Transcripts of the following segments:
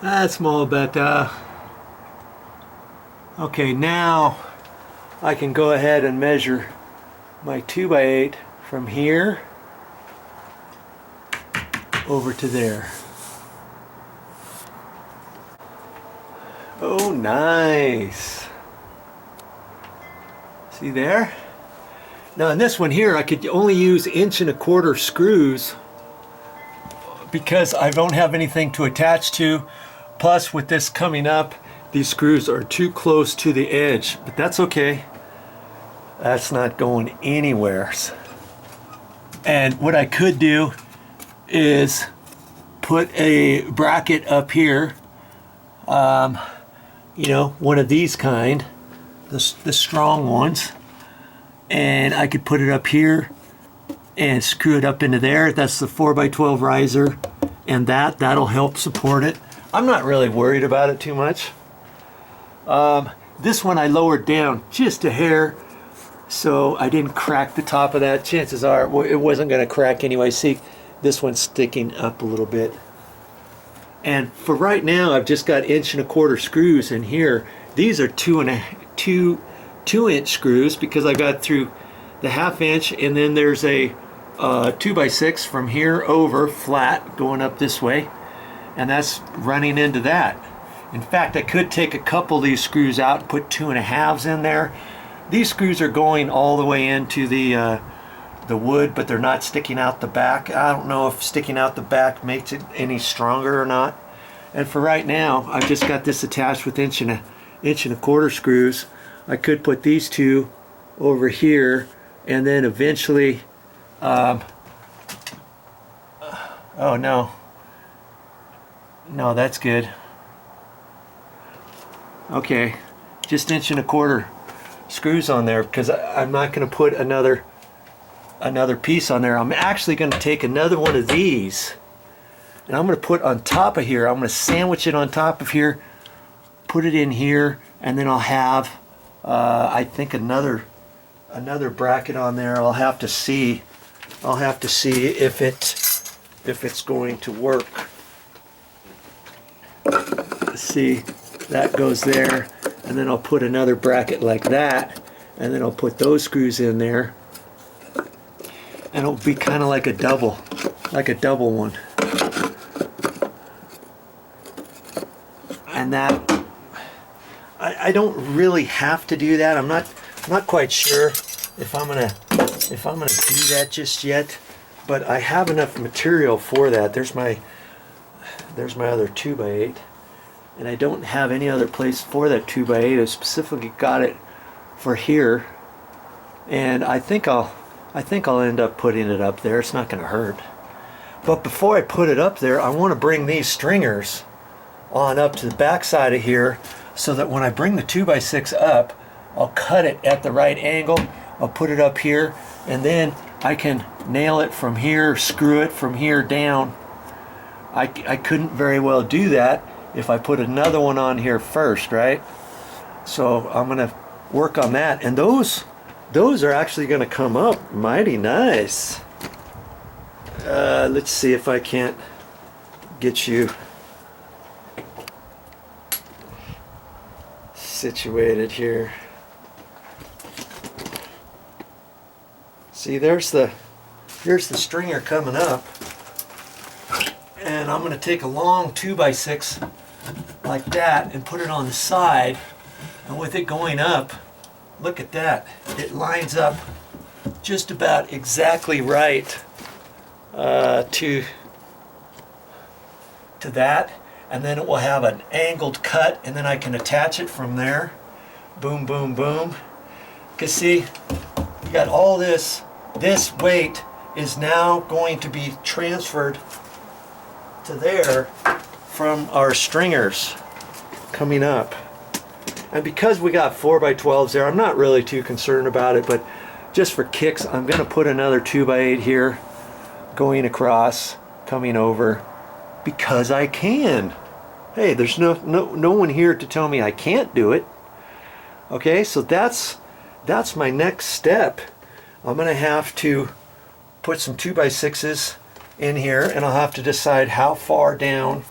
That's small, but okay, now I can go ahead and measure my 2x8 from here over to there. Oh, nice. See there? Now in this one here, I could only use 1¼ inch screws because I don't have anything to attach to. Plus, with this coming up, these screws are too close to the edge, but that's okay. That's not going anywhere. And what I could do is put a bracket up here, you know, one of these kind, the strong ones, and I could put it up here and screw it up into there. That's the 4x12 riser, and that'll help support it. I'm not really worried about it too much. This one I lowered down just a hair so I didn't crack the top of that. Chances are it wasn't going to crack anyway. See, this one's sticking up a little bit. And for right now, I've just got 1¼ inch screws in here. These are 2 inch screws because I got through the 1/2 inch, and then there's a 2x6 from here over flat going up this way, and that's running into that. In fact, I could take a couple of these screws out and put 2.5s in there. These screws are going all the way into the wood, but they're not sticking out the back. I don't know if sticking out the back makes it any stronger or not. And for right now, I've just got this attached with 1¼ inch screws. I could put these two over here, and then eventually, oh no, that's good. Okay, just 1¼ inch screws on there because I'm not going to put another piece on there. I'm actually going to take another one of these and I'm going to put on top of here. I'm going to sandwich it on top of here, put it in here, and then I'll have I think another bracket on there. I'll have to see if it's going to work. Let's see, that goes there, and then I'll put another bracket like that, and then I'll put those screws in there, and it'll be kind of like a double one. And that, I don't really have to do that. I'm not quite sure if I'm gonna do that just yet, but I have enough material for that. There's my other 2x8, and I don't have any other place for that 2x8. I specifically got it for here, and I think I'll end up putting it up there. It's not going to hurt. But before I put it up there, I want to bring these stringers on up to the back side of here, so that when I bring the 2x6 up, I'll cut it at the right angle. I'll put it up here, and then I can nail it from here, screw it from here down. I couldn't very well do that if I put another one on here first, right? So I'm going to work on that, and those are actually going to come up mighty nice. Let's see if I can't get you situated here. See, here's the stringer coming up, and I'm going to take a long 2x6 like that and put it on the side, and with it going up, look at that, it lines up just about exactly right to that, and then it will have an angled cut, and then I can attach it from there. Boom, boom, boom. Because see, you got all this weight is now going to be transferred to there from our stringers coming up. And because we got 4x12s there, I'm not really too concerned about it, but just for kicks, I'm going to put another 2x8 here going across, coming over, because I can. Hey, there's no one here to tell me I can't do it. Okay, so that's my next step. I'm going to have to put some 2x6s in here, and I'll have to decide how far down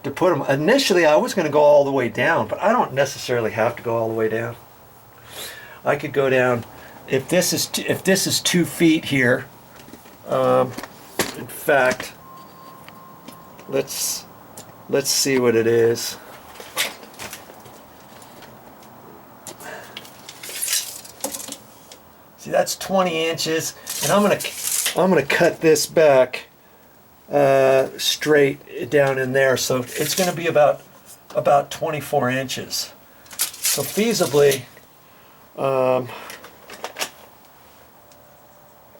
to put them. Initially I was going to go all the way down, but I don't necessarily have to go all the way down. I could go down, if this is 2 feet here, in fact, let's see what it is. See, that's 20 inches, and I'm gonna cut this back straight down in there, so it's gonna be about 24 inches. So feasibly,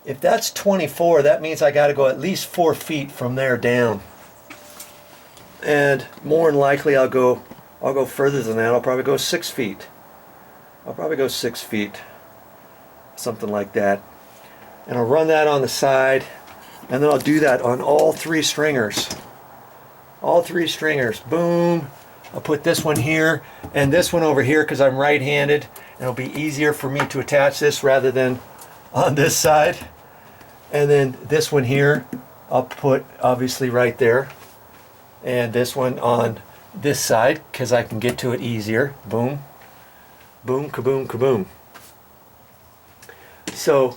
if that's 24, that means I got to go at least 4 feet from there down, and more than likely I'll go further than that. I'll probably go 6 feet. I'll probably go 6 feet, something like that. And I'll run that on the side, and then I'll do that on all 3 stringers. All 3 stringers. Boom. I'll put this one here and this one over here because I'm right-handed, and it'll be easier for me to attach this rather than on this side. And then this one here I'll put obviously right there, and this one on this side because I can get to it easier. Boom, boom, kaboom, kaboom. So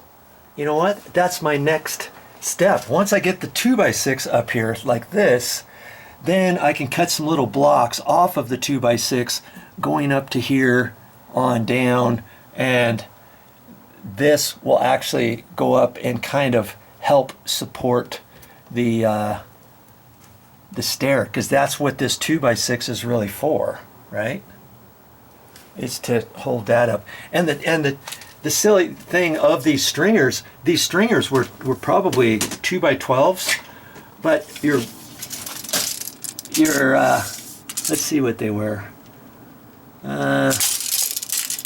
you know what, that's my next step. Once I get the 2x6 up here like this, then I can cut some little blocks off of the 2x6 going up to here on down, and this will actually go up and kind of help support the stair, because that's what this 2x6 is really for, right? It's to hold that up. And the silly thing of these stringers were probably 2x12s, but your let's see what they were.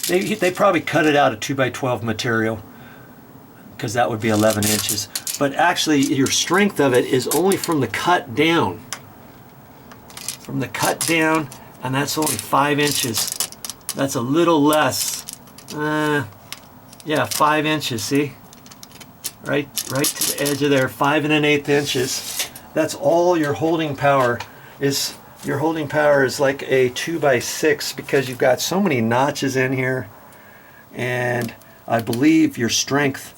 They probably cut it out of 2x12 material, because that would be 11 inches. But actually your strength of it is only from the cut down. From the cut down, and that's only 5 inches. That's a little less. Yeah, 5 inches, see? Right to the edge of there, 5 1/8 inches. That's all your holding power is. Your holding power is like a 2x6 because you've got so many notches in here, and I believe your strength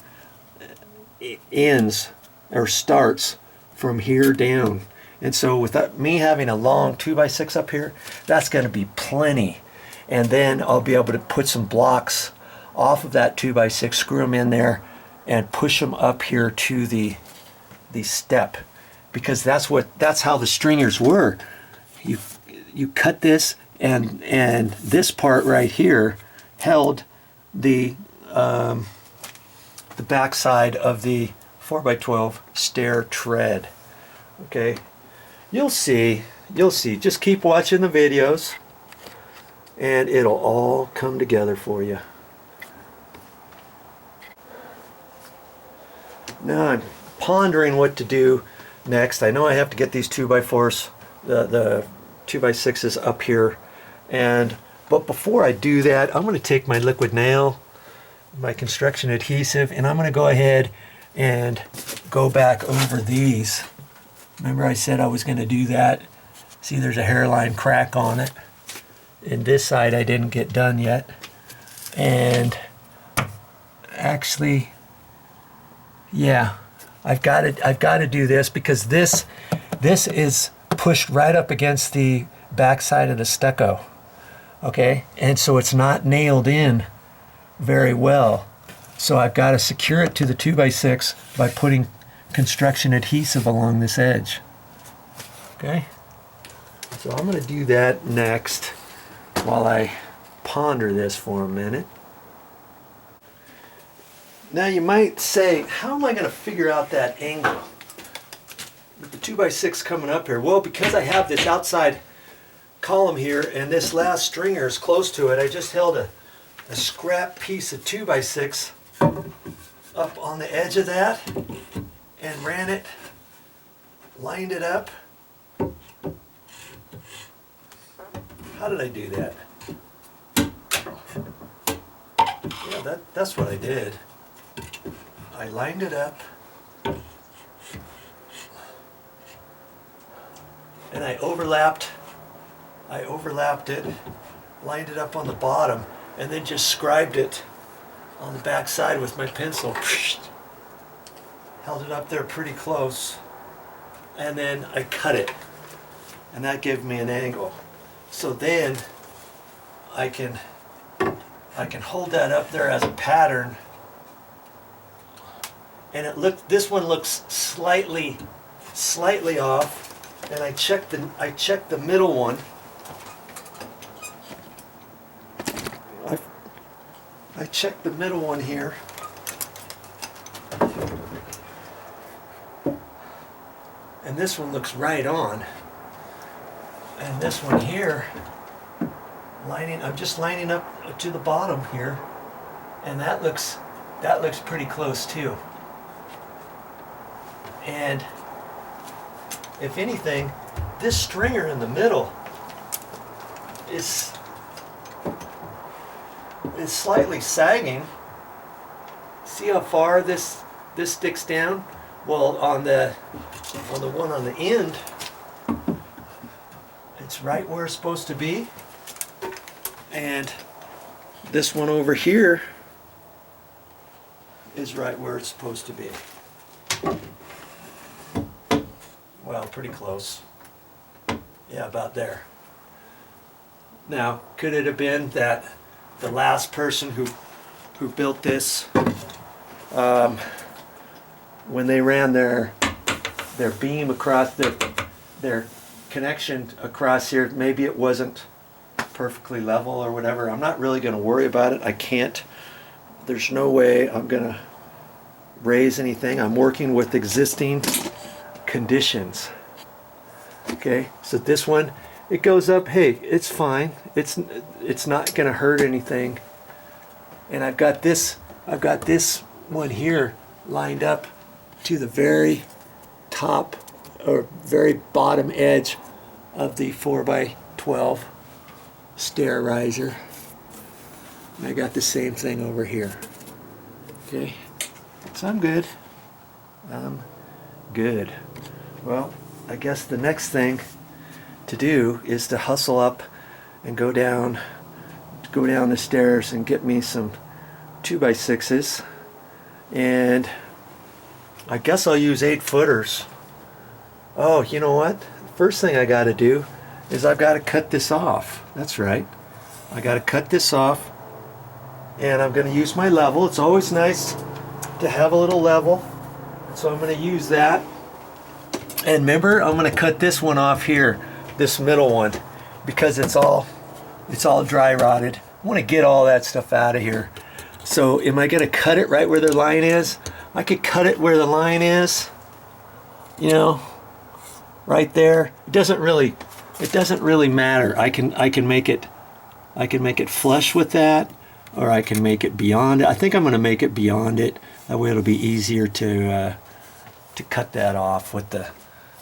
ends or starts from here down. And so with me having a long 2x6 up here, that's going to be plenty. And then I'll be able to put some blocks off of that 2x6, screw them in there, and push them up here to the step, because that's how the stringers were. You cut this, and this part right here held the backside of the 4x12 stair tread. Okay, you'll see. Just keep watching the videos, and it'll all come together for you. Now I'm pondering what to do next. I know I have to get these 2x4s, the 2x6s up here, but before I do that, I'm going to take my liquid nail, my construction adhesive, and I'm going to go ahead and go back over these. Remember I said I was going to do that? See, there's a hairline crack on it, and this side I didn't get done yet. And actually, yeah, I've got to do this, because this is pushed right up against the back side of the stucco. Okay, and so it's not nailed in very well. So I've got to secure it to the 2x6 by putting construction adhesive along this edge. Okay, so I'm going to do that next while I ponder this for a minute. Now you might say, how am I going to figure out that angle with the 2x6 coming up here? Well, because I have this outside column here and this last stringer is close to it, I just held a scrap piece of 2x6 up on the edge of that and ran it, lined it up. How did I do that? Yeah, that's what I did. I lined it up, and I overlapped it, lined it up on the bottom, and then just scribed it on the back side with my pencil. Held it up there pretty close, and then I cut it, and that gave me an angle. So then I can hold that up there as a pattern, and this one looks slightly off, and I checked the middle one. I checked the middle one here, and this one looks right on, and this one here, I'm just lining up to the bottom here, and that looks pretty close too. And if anything, this stringer in the middle is slightly sagging. See how far this sticks down? Well, on the one on the end, it's right where it's supposed to be. And this one over here is right where it's supposed to be. Well, pretty close. Yeah, about there. Now, could it have been that the last person who built this, when they ran their beam across their connection across here, maybe it wasn't perfectly level or whatever? I'm not really going to worry about it. I can't. There's no way I'm going to raise anything. I'm working with existing conditions. Okay, so this one, it goes up. Hey, it's fine. It's not going to hurt anything. And I've got this one here lined up to the very top or very bottom edge of the 4x12 stair riser. And I got the same thing over here. Okay, so I'm good. I'm good. Well, I guess the next thing to do is to hustle up and go down the stairs and get me some 2x6s, and I guess I'll use 8-footers. Oh, you know what? First thing I got to do is I've got to cut this off. That's right. I got to cut this off, and I'm going to use my level. It's always nice to have a little level, so I'm going to use that. And remember, I'm going to cut this one off here, this middle one, because it's all dry rotted. I want to get all that stuff out of here. So am I going to cut it right where the line is? I could cut it where the line is, you know, right there. It doesn't really matter. I can make it flush with that, or I can make it beyond it. I think I'm going to make it beyond it. That way it'll be easier to cut that off with the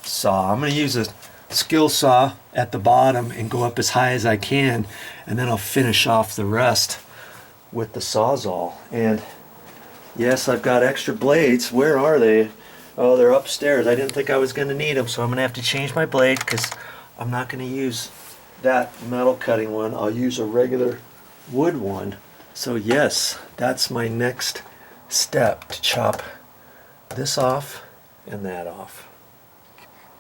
saw. I'm going to use a skill saw at the bottom and go up as high as I can, and then I'll finish off the rest with the Sawzall. And yes, I've got extra blades. Where are they? Oh, they're upstairs. I didn't think I was going to need them, so I'm going to have to change my blade because I'm not going to use that metal cutting one. I'll use a regular wood one. So yes, that's my next step, to chop this off and that off.